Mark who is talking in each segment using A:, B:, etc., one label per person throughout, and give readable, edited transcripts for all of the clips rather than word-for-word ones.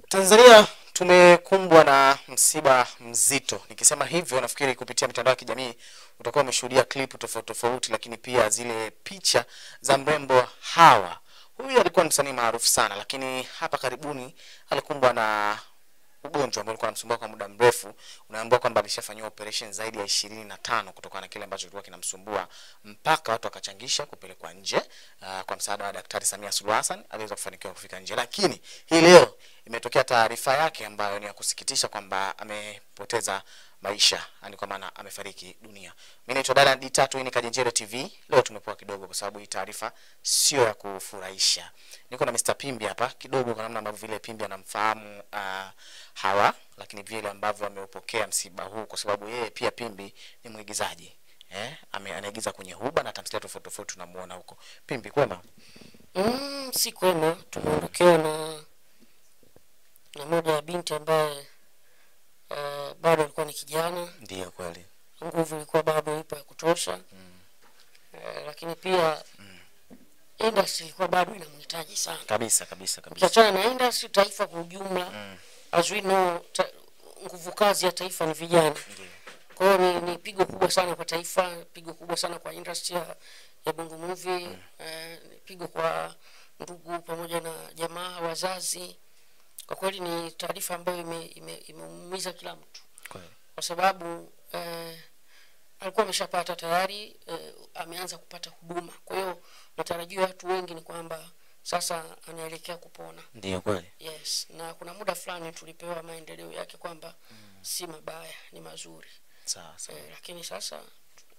A: Tanzania tumekumbwa na msiba mzito. Nikisema hivyo nafikiri kupitia mitandao ya kijamii utakuwa umeshuhudia clip tofauti tofauti, lakini pia zile picha za mrembo Hawa. Huyu alikuwa msanii maarufu sana, lakini hapa karibuni alikumbwa na ugonjwa ambao ulikuwa unamsumbua kwa muda mrefu. Unaambiwa kwamba alishafanywa operation zaidi ya 25 kutokana na kile ambacho kilikuwa kinamsumbua, mpaka watu wakachangisha kupelekwa nje. Kwa msaada wa Daktari Samia Suluhu Hassan aliweza kufanikiwa kufika nje, lakini hii leo imetokea taarifa yake ambayo ni ya kusikitisha kwamba amepoteza maisha, yani kwa maana amefariki dunia. Mimi naitwa Dada D3, hii ni Kajenjere TV. Leo tumepoa kidogo kwa sababu hii taarifa sio ya kufurahisha. Niko na Mr. Pimbi hapa kidogo, kwa namna ambavyo vile Pimbi anamfahamu Hawa, lakini vile ambavyo ameupokea msiba huu, kwa sababu yeye pia Pimbi ni mwigizaji. Anaigiza kwenye Huba na tamthilia tofauti tofauti tunamuona huko. Pimbi, kwema?
B: Si kwema, tumeondokewa na moja ya binti ambaye bado alikuwa ni kijana.
A: Ndio kweli.
B: Nguvu ilikuwa bado ipo ya kutosha. Lakini pia industry ilikuwa bado inamhitaji sana.
A: Kabisa.
B: Ukiachana na industry, taifa kwa ujumla, as we know, nguvu kazi ya taifa ni vijana. Kwa hiyo ni pigo kubwa sana kwa taifa, pigo kubwa sana kwa industry ya Bongo Movie, pigo kwa ndugu pamoja na jamaa, wazazi. Kwa kweli ni taarifa ambayo imeumiza kila mtu. Kwa sababu alikuwa ameshapata tayari, ameanza kupata huduma. Kwa hiyo matarajio ya watu wengi ni kwamba sasa anaelekea kupona.
A: Ndio kweli.
B: Yes, na kuna muda fulani tulipewa maendeleo yake kwamba si mabaya, ni mazuri.
A: Sawa.
B: Lakini sasa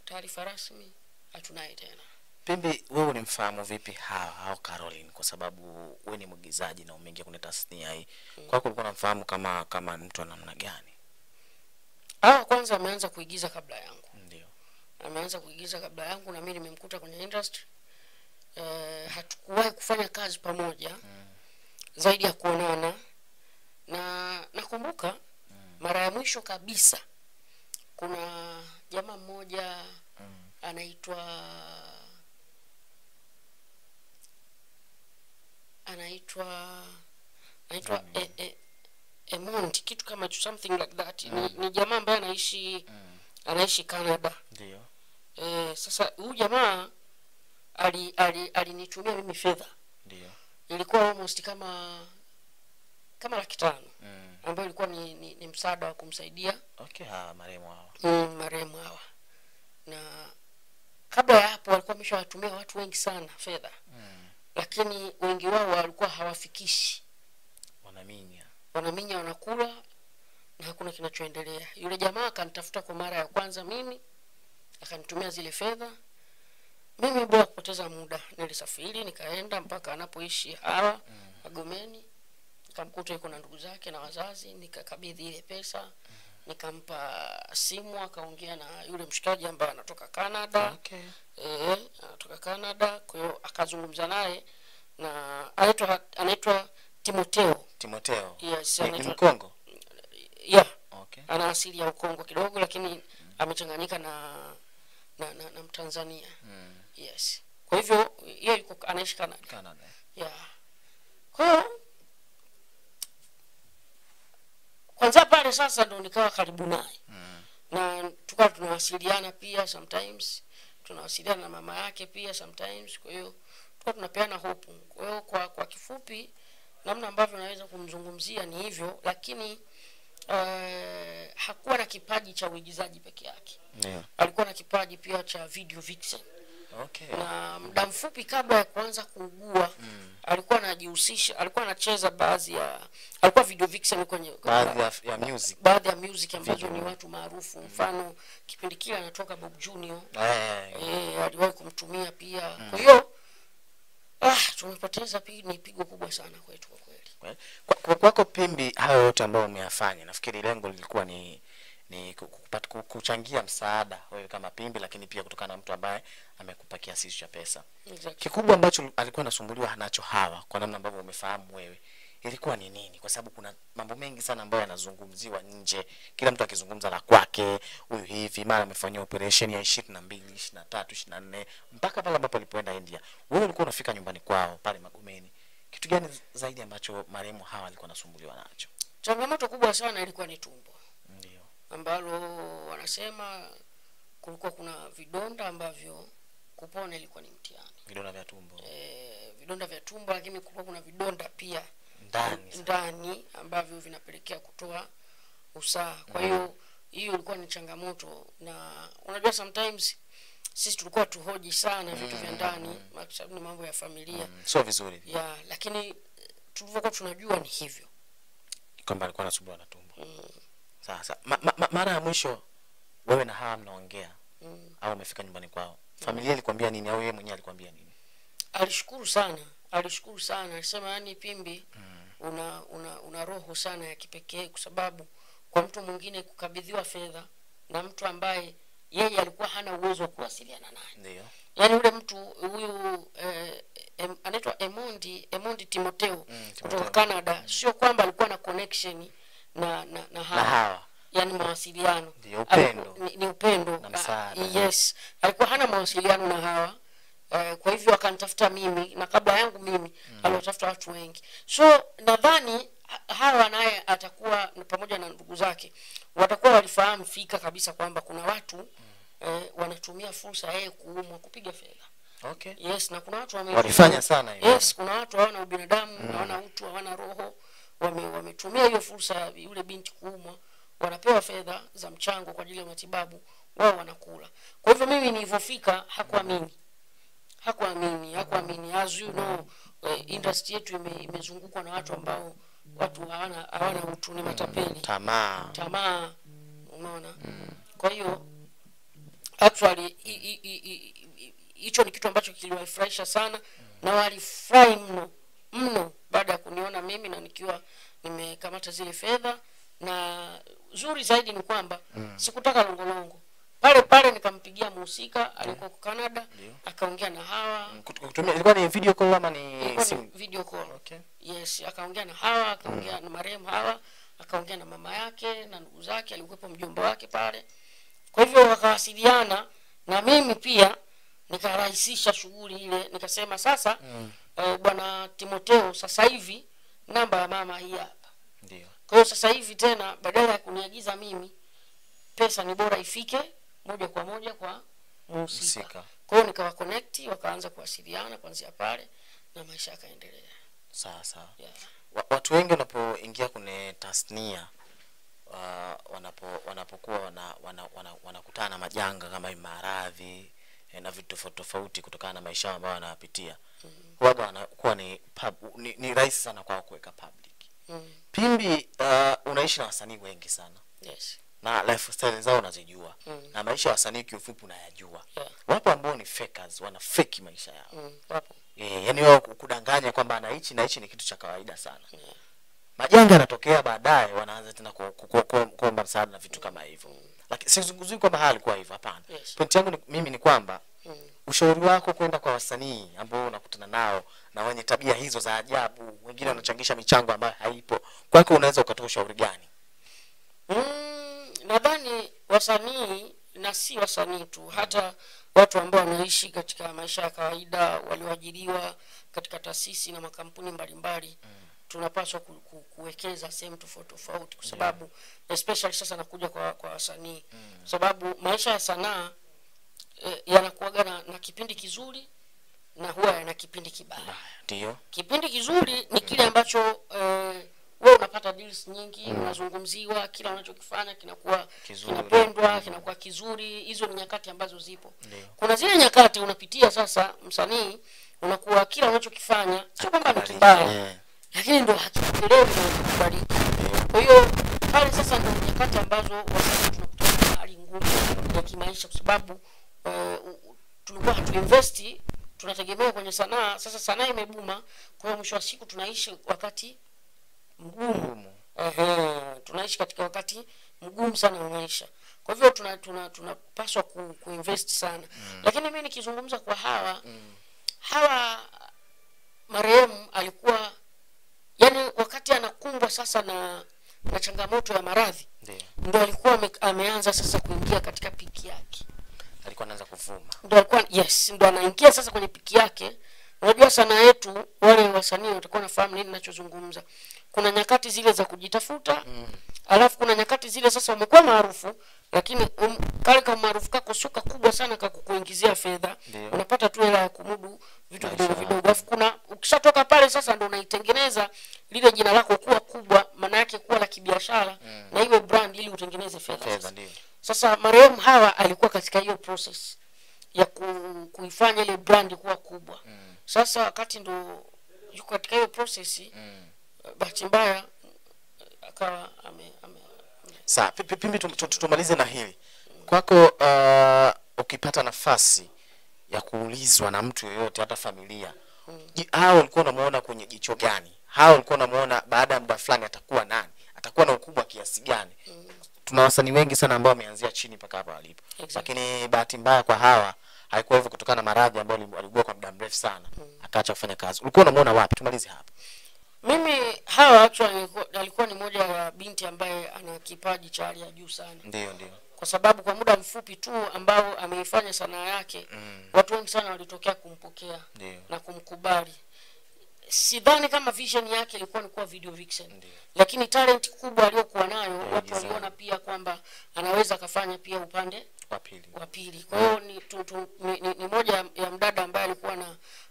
B: taarifa rasmi hatunayo tena.
A: Pimbi, wewe unimfahamu vipi Hawa Caroline, kwa sababu wewe ni mwigizaji na umeingia kwenye tasnia hii? Kwako ulikuwa unamfahamu kama mtu wa namna gani?
B: Kwanza ameanza kuigiza kabla yangu.
A: Ndio. Ameanza
B: kuigiza kabla yangu na mimi nimemkuta kwenye industry. Hatukuwahi kufanya kazi pamoja zaidi ya kuonana. Na nakumbuka mara ya mwisho kabisa kuna jamaa mmoja anaitwa Emond, kitu kama something like that. Ni jamaa ambaye anaishi Canada.
A: Ndio.
B: Sasa huyu jamaa alinitumia mimi fedha.
A: Ndio.
B: Ilikuwa almost kama 500,000. Ambayo ilikuwa ni msaada wa kumsaidia.
A: Okay, marehemu Hawa.
B: Na kabla ya hapo walikuwa wameshawatumia watu wengi sana fedha. Lakini wengi wao walikuwa hawafikishi. Wanaminya wanakula na hakuna kinachoendelea. Yule jamaa akanitafuta kwa mara ya kwanza mimi, akanitumia zile fedha. Mimi bila kupoteza muda nilisafiri nikaenda mpaka anapoishi Hawa Magomeni. Nikamkuta yuko na ndugu zake na wazazi, nikakabidhi ile pesa, nikampa simu, akaongea na yule mshikaji ambaye anatoka Canada.
A: Okay.
B: Anatoka Canada, kwa hiyo akazungumza naye, na anaitwa Timoteo. Yes,
A: ni Mkongo.
B: Yeah.
A: Okay.
B: Ana asili ya Kongo kidogo, lakini amechanganyika na Mtanzania. Yes. Kwa hivyo yeye yuko anaishi Canada. Yeah. Kwa hiyo kwanza pale sasa ndo nikawa karibu naye. Na tukawa tunawasiliana pia sometimes, tunawasiliana na mama yake pia sometimes. Kwa hiyo tukawa tunapeana hope. Kwa hiyo kwa kifupi namna ambavyo naweza kumzungumzia ni hivyo, lakini hakuwa na kipaji cha uigizaji peke yake.
A: Yeah.
B: Alikuwa na kipaji pia cha video vixen.
A: Okay.
B: Na muda mfupi kabla ya kuanza kuugua alikuwa anajihusisha, alikuwa anacheza alikuwa video vixen kwenye baadhi ya music ambazo ni watu maarufu. Mfano kipindi kile anatoka Bob Junior. Aliwahi kumtumia pia. Kwa hiyo tumepoteza ni pigo kubwa sana kwetu kwa kweli.
A: Kwako Pimbi, hayo yote ambayo umeyafanya, nafikiri lengo lilikuwa ni kuchangia msaada wewe kama Pimbi, lakini pia kutokana na mtu ambaye amekupa kiasi cha pesa.
B: Exactly.
A: Kikubwa ambacho alikuwa anasumbuliwa nacho Hawa, kwa namna ambavyo umefahamu wewe, ilikuwa ni nini? Kwa sababu kuna mambo mengi sana ambayo yanazungumziwa nje, kila mtu akizungumza la kwake, huyu hivi mara amefanyia operation ya 22, 23, 24 mpaka pale ambapo alipoenda India. Wewe ulikuwa unafika nyumbani kwao pale Magomeni, kitu gani zaidi ambacho marehemu Hawa alikuwa anasumbuliwa nacho?
B: Changamoto kubwa sana ilikuwa ni tumbo.
A: Ndio.
B: Ambalo wanasema kulikuwa kuna vidonda ambavyo kupona ilikuwa ni mtihani.
A: Vidonda vya tumbo.
B: Vidonda vya tumbo, lakini kulikuwa kuna vidonda pia ndani ambavyo vinapelekea kutoa usaha. Kwa hiyo hiyo ilikuwa ni changamoto, na unajua sometimes sisi tulikuwa tuhoji sana vitu vya ndani kwa sababu ni mambo ya familia.
A: Sio vizuri.
B: Ya, lakini tulivyokuwa tunajua ni hivyo
A: kwamba alikuwa anasumbuliwa na tumbo. Sasa mara ya mwisho wewe na Hawa mnaongea au umefika nyumbani kwao, familia ilikwambia nini au yeye mwenyewe alikwambia nini?
B: Alishukuru sana, alisema yani Pimbi una roho sana ya kipekee, kwa sababu kwa mtu mwingine kukabidhiwa fedha na mtu ambaye yeye alikuwa hana uwezo wa kuwasiliana naye.
A: Ndio.
B: Yani ule mtu huyu anaitwa Emondi Timoteo kutoka Canada, sio kwamba alikuwa na connection na Hawa. Yani mawasiliano. Ni upendo.
A: Na msaada.
B: Yes. Alikuwa hana mawasiliano na Hawa. Kwa hivyo akanitafuta mimi, na kabla yangu mimi aliwatafuta watu wengi. So nadhani Hawa naye atakuwa pamoja na ndugu zake watakuwa walifahamu fika kabisa kwamba kuna watu wanatumia fursa yeye kuumwa kupiga fedha.
A: Okay.
B: Yes, na kuna watu
A: walifanya sana hiyo.
B: Yes, kuna watu hawana ubinadamu, hawana utu, hawana roho, wametumia hiyo fursa yule binti kuumwa, wanapewa fedha za mchango kwa ajili ya matibabu, wao wanakula. Kwa hivyo mimi nilipofika hakuamini. As you know, industry yetu imezungukwa na watu ambao watu hawana utu, ni matapeli. Tamaa. Unaona? Kwa hiyo actually hicho ni kitu ambacho kiliwafurahisha sana, na walifurahi mno baada ya kuniona mimi na nikiwa nimekamata zile fedha. Na zuri zaidi ni kwamba sikutaka longolongo. Pale nikampigia mhusika alikuwa kwa Canada, akaongea na Hawa.
A: Kutumia ilikuwa ni video call ama ni
B: video call?
A: Okay.
B: Yes, akaongea na Hawa, akaongea na marehemu Hawa, akaongea na mama yake na ndugu zake, alikuwepo mjomba wake pale. Kwa hivyo wakawasiliana na mimi pia nikarahisisha shughuli ile. Nikasema sasa bwana Timoteo, sasa hivi namba ya mama hii hapa.
A: Ndio.
B: Kwa hiyo sasa hivi tena badala ya kuniagiza mimi, pesa ni bora ifike moja kwa moja kwa mhusika. Kwa hiyo nikawa connect, wakaanza kuwasiliana kuanzia pale na maisha yakaendelea.
A: Sawa. Yeah. Watu wengi wanapoingia kwenye tasnia wanapokuwa wanakutana na majanga kama maradhi na vitu tofauti kutokana na maisha ambayo wanapitia, huwa wanakuwa ni rahisi sana kwa kuweka public. Pimbi unaishi na wasanii wengi sana.
B: Yes.
A: Na lifestyle zao unazijua. Na maisha ya wasanii kiufupi unayajua. Wapo ambao ni fakers, wana fake maisha yao.
B: Wapo.
A: Yani wao kudanganya kwamba anaishi na hichi ni kitu cha kawaida sana. Majanga yanatokea baadaye wanaanza tena kuomba msaada na vitu kama hivyo. Lakini sizunguzui kwamba hali kwa hivyo, hapana. Point yangu mimi ni kwamba ushauri wako kwenda kwa wasanii ambao unakutana nao na wenye tabia hizo za ajabu, wengine wanachangisha michango ambayo haipo, kwako unaweza ukatoa ushauri gani?
B: Nadhani wasanii na si wasanii tu, hata watu ambao wanaishi katika maisha ya kawaida, walioajiriwa katika taasisi na makampuni mbalimbali, tunapaswa kuwekeza sehemu tofauti kwa sababu especially sasa nakuja kwa wasanii, sababu maisha ya sanaa yanakuwa na kipindi kizuri na huwa yana kipindi kibaya.
A: Ndio.
B: Kipindi kizuri ni kile ambacho wewe unapata deals nyingi, unazungumziwa, kila unachokifanya kinakuwa kinapendwa, kinakuwa kizuri. Hizo ni nyakati ambazo zipo. Kuna zile nyakati unapitia sasa msanii, unakuwa kila unachokifanya sio kwamba ni kibaya, lakini ndio hakipendelewi na kubariki. Kwa hiyo pale sasa ndio nyakati ambazo wasanii tunakutana na hali ngumu ya kimaisha, kwa sababu tulikuwa hatuinvesti, tunategemea kwenye sanaa. Sasa sanaa imebuma, kwa hiyo mwisho wa siku tunaishi wakati mgumu. Tunaishi katika wakati mgumu sana wa maisha. Kwa hivyo tunapaswa kuinvest sana. Lakini mimi nikizungumza kwa Hawa marehemu alikuwa yani wakati anakumbwa sasa na changamoto ya maradhi, ndio alikuwa ameanza sasa kuingia katika piki yake.
A: Alikuwa anaanza kuvuma.
B: Ndio alikuwa ndio anaingia sasa kwenye piki yake. Unajua sanaa yetu, wale wasanii watakuwa nafahamu nini ninachozungumza. Kuna nyakati zile za kujitafuta, alafu kuna nyakati zile sasa umekuwa maarufu, lakini kale kama maarufu kako shuka kubwa sana kakukuingizia fedha, unapata tu hela ya kumudu vitu vidogo vidogo. Alafu kuna ukishatoka pale sasa ndio unaitengeneza lile jina lako kuwa kubwa, maana yake kuwa la kibiashara na iwe brand ili utengeneze fedha. Sasa marehemu Hawa alikuwa katika hiyo process ya kuifanya ile brand kuwa kubwa. Sasa wakati ndo yuko katika hiyo process, bahati mbaya akawa
A: Sawa, Pimbi, tumalize na hili. Kwako ukipata nafasi ya kuulizwa na mtu yoyote, hata familia, hao ulikuwa unamuona kwenye jicho gani? Hao ulikuwa unamuona baada ya muda fulani atakuwa nani? Atakuwa na ukubwa kiasi gani? Tuna wasanii wengi sana ambao wameanzia chini mpaka hapa walipo. Lakini bahati mbaya kwa Hawa haikuwa hivyo kutokana na maradhi ambayo alikuwa kwa muda mrefu sana. Akaacha kufanya kazi. Ulikuwa unamuona wapi? Tumalize hapa.
B: Mimi Hawa actually alikuwa ni moja ya binti ambaye ana kipaji cha hali ya juu sana.
A: Ndio.
B: Kwa sababu kwa muda mfupi tu ambao ameifanya sanaa yake, watu wengi sana walitokea kumpokea na kumkubali. Sidhani kama vision yake ilikuwa ni kuwa video vixen. Lakini talent kubwa aliyokuwa nayo, watu waliona pia kwamba anaweza kufanya pia upande wa pili. Kwa hiyo ni moja ya mdada ambaye alikuwa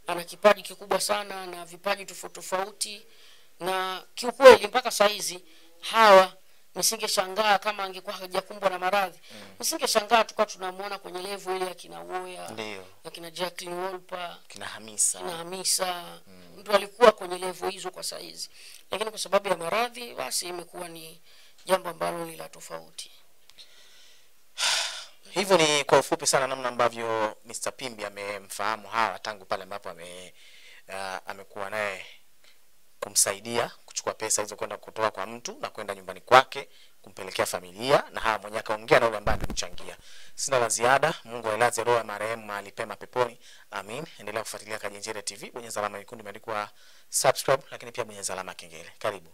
B: ana kipaji kikubwa sana na vipaji tofauti, na kiukweli mpaka saizi Hawa nisingeshangaa kama angekuwa hajakumbwa na maradhi. Nisingeshangaa tukao tunamuona kwenye level ile ya kina Woya, ya kina Jacqueline Wolper,
A: kina Hamisa.
B: Ndio alikuwa kwenye level hizo kwa saizi. Lakini kwa sababu ya maradhi basi imekuwa ni jambo ambalo ni la tofauti.
A: Hivyo ni kwa ufupi sana namna ambavyo Mr. Pimbi amemfahamu Hawa tangu pale ambapo amekuwa naye kumsaidia kuchukua pesa hizo kwenda kutoa kwa mtu na kwenda nyumbani kwake kumpelekea familia, na Hawa mwenyewe akaongea na yule ambaye alimchangia. Sina la ziada. Mungu ailaze roho ya marehemu mahali pema peponi. Amin. Endelea kufuatilia Kajenjere TV, bonyeza alama nyekundu imeandikwa subscribe, lakini pia bonyeza alama kengele. Karibu.